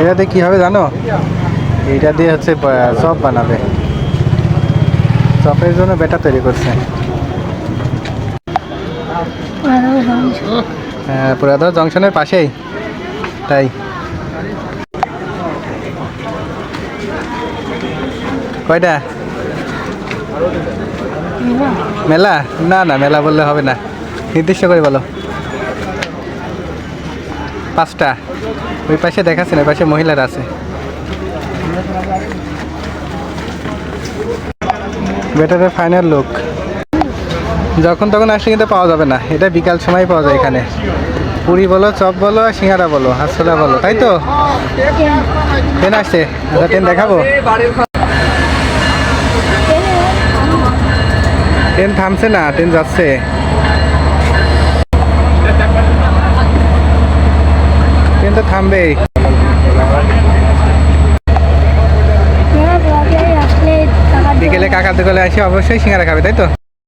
এটাতে কি হবে জানো? এটা দিয়ে হচ্ছে চপ বানাবে। চপের জন্য ব্যাটার তৈরি করছে। হ্যাঁ, পুরাদা জংশনের পাশেই, তাই। কয়টা মেলা? না না, মেলা বললে হবে না, নির্দিষ্ট করে বলো। 5টা। ওই পাশে দেখাচ্ছে না, ওই পাশে মহিলারা আছে। বেটারের ফাইনাল লুক। যখন তখন আসলে কিন্তু পাওয়া যাবে না, এটা বিকাল সময় পাওয়া যায় এখানে। পুরি বলো, চপ বলো, সিঙ্গারা বলো, হাঁসছোলা বলো, তাই তো। ট্রেন আসছে, ট্রেন দেখাবো। ট্রেন থামছে না, ট্রেন যাচ্ছে। ট্রেন তো থামবেই। বিকেলে কাকার দোকানে আসে অবশ্যই সিঙ্গারা খাবে, তাই তো।